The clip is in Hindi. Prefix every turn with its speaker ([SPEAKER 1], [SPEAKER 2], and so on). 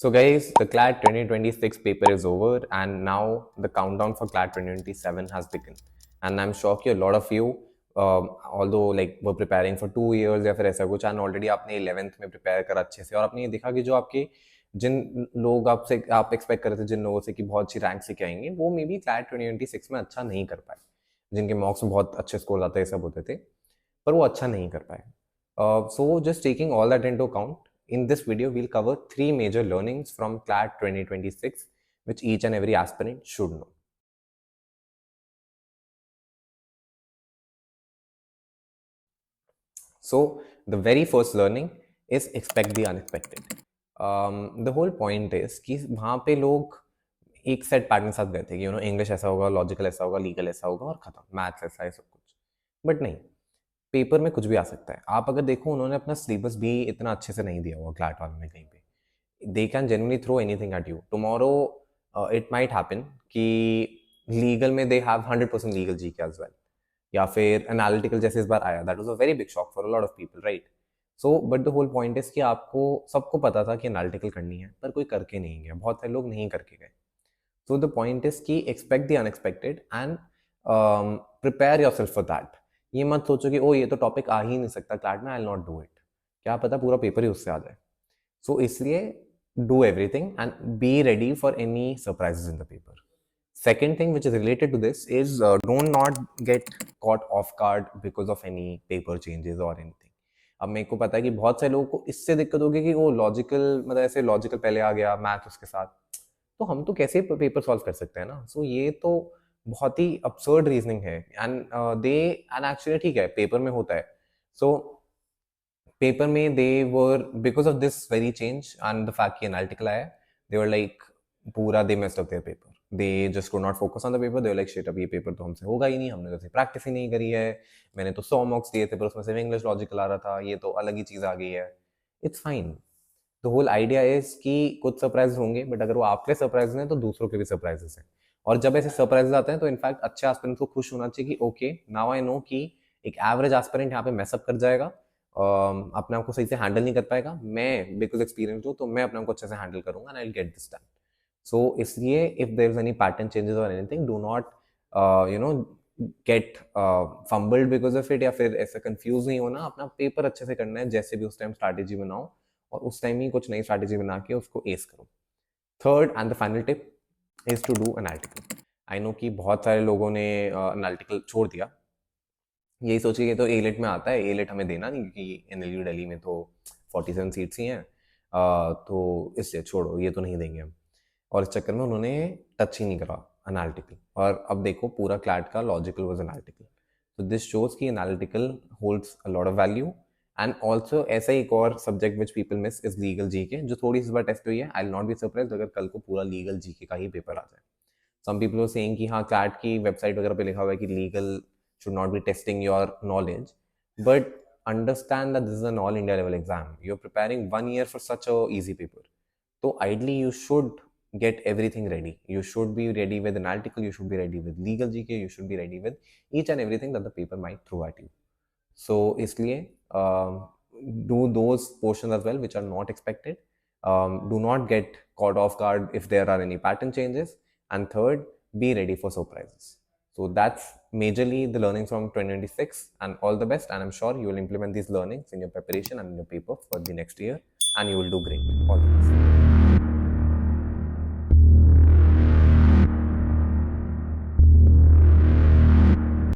[SPEAKER 1] So, guys, the CLAT 2026 paper is over, and now the countdown for CLAT 2027 has begun. And I'm sure कि a lot of you, although like were preparing for 2 years या फिर ऐसा कुछ, and already आपने 11th में prepare करा अच्छे से, और आपने ये देखा कि जो आपके जिन लोग आपसे आप एक्सपेक्ट कर रहे थे जिन लोगों से कि बहुत अच्छी रैंक से क्या आएंगे, वो मे बी CLAT 2026 में अच्छा नहीं कर पाए, जिनके मार्क्स में बहुत अच्छे स्कोर आते हैं सब होते थे, पर वो अच्छा नहीं कर पाए. So just taking all that into account, in this video we'll cover three major learnings from CLAT 2026 which each and every aspirant should know. So the very first learning is expect the unexpected. The whole point is कि वहाँ पे लोग एक सेट पैटर्न साथ गए थे कि इंग्लिश ऐसा होगा, लॉजिकल ऐसा होगा, लीगल ऐसा होगा और खत्म, मैथ्स ऐसा है, सब कुछ. बट नहीं, पेपर में कुछ भी आ सकता है. आप अगर देखो, उन्होंने अपना सिलेबस भी इतना अच्छे से नहीं दिया हुआ क्लैट वालों ने कहीं पे. they can genuinely throw anything at you tomorrow. It might happen कि लीगल में they have 100% legal GK as well, या फिर एनालिटिकल जैसे इस बार आया. That was a very big shock for a lot of people, right? So but the whole point is कि आपको सबको पता था कि एनालिटिकल करनी है, पर कोई करके नहीं गया, बहुत सारे लोग नहीं करके गए. सो द पॉइंट इज कि expect the unexpected and prepare your self for that. ये मत सोचो कि ओ ये तो टॉपिक आ ही नहीं सकता क्लैट में, I will not do it. क्या पता पूरा पेपर ही उससे आ जाए. सो इसलिए do everything and be ready for any surprises in the paper. Second thing which is related to this is do not get caught off guard because of any paper changes or anything. अब मेरे को पता है कि बहुत सारे लोगों को इससे दिक्कत होगी कि वो लॉजिकल, मतलब ऐसे लॉजिकल पहले आ गया, मैथ उसके साथ, तो हम तो कैसे पेपर सॉल्व कर सकते हैं ना. सो ये तो बहुत ही absurd रीजनिंग है. एंड एंड एक्चुअली ठीक है, पेपर में होता है. सो पेपर में they were because of this very change and the fact कि एनालिटिकल आया, दे वर लाइक पूरा they messed up their paper. They just could not focus on the paper. They were like shit, अब ये पेपर तो हमसे होगा ही नहीं, हमने तो ऐसे प्रैक्टिस ही नहीं करी है, मैंने तो 100 मार्क्स दिए थे पर उसमें सिर्फ इंग्लिश लॉजिकल आ रहा था, ये तो अलग ही चीज़ आ गई है. It's fine. The whole idea is कि कुछ सरप्राइज होंगे, बट अगर वो आपके सरप्राइज हैं तो दूसरों के भी सरप्राइजेस हैं. और जब ऐसे सरप्राइजेस आते हैं तो इनफैक्ट अच्छे एस्पिरेंट को खुश होना चाहिए कि ओके, नाउ आई नो कि एक एवरेज एस्पिरेंट यहाँ पे मैसअप कर जाएगा, अपने आप को सही से हैंडल नहीं कर पाएगा. मैं बिकॉज एक्सपीरियंस हूँ तो मैं अपने आप को अच्छे से हैंडल करूंगा and I will get this done. So इसलिए if there is any pattern changes और anything, do not you know get fumbled because of it, या फिर ऐसा कंफ्यूज नहीं होना. अपना पेपर अच्छे से करना है, जैसे भी उस टाइम स्ट्रैटेजी बनाओ और उस टाइम ही कुछ नई स्ट्रैटेजी बना के उसको एस करो. Third and the final tip is to do analytical. I know कि बहुत सारे लोगों ने एनालिटिकल छोड़ दिया, यही सोचिए कि तो ए लेट में आता है, ए लेट हमें देना नहीं क्योंकि एनएलयू दिल्ली में तो 47 सीट्स ही हैं, तो इसलिए छोड़ो, ये तो नहीं देंगे हम. और इस चक्कर में उन्होंने टच ही नहीं करा एनालिटिकल. और अब देखो पूरा क्लैट का लॉजिकल वाज एनालिटिकल. तो दिस शोज कि analytical holds a lot of value. And also ऐसा ही एक और subject which people miss is legal GK, जो थोड़ी सी बार टेस्ट हुई है. I will not be surprise अगर कल को पूरा लीगल जीके का ही पेपर आ जाए. सम पीपल आर सेइंग कि हाँ, क्लैट की वेबसाइट वगैरह पे लिखा हुआ है कि legal should not be testing your knowledge, but understand that this is an all India level exam. You're preparing 1 year for such a easy paper, so ideally you should get everything ready. You should be ready with analytical, you should be ready with legal GK, you should be ready with each and everything that the paper might throw at you. So इसलिए do those portions as well which are not expected. Do not get caught off guard if there are any pattern changes. And third, be ready for surprises. So that's majorly the learnings from 2026, and all the best. And I'm sure you will implement these learnings in your preparation and in your paper for the next year, and you will do great. All the best.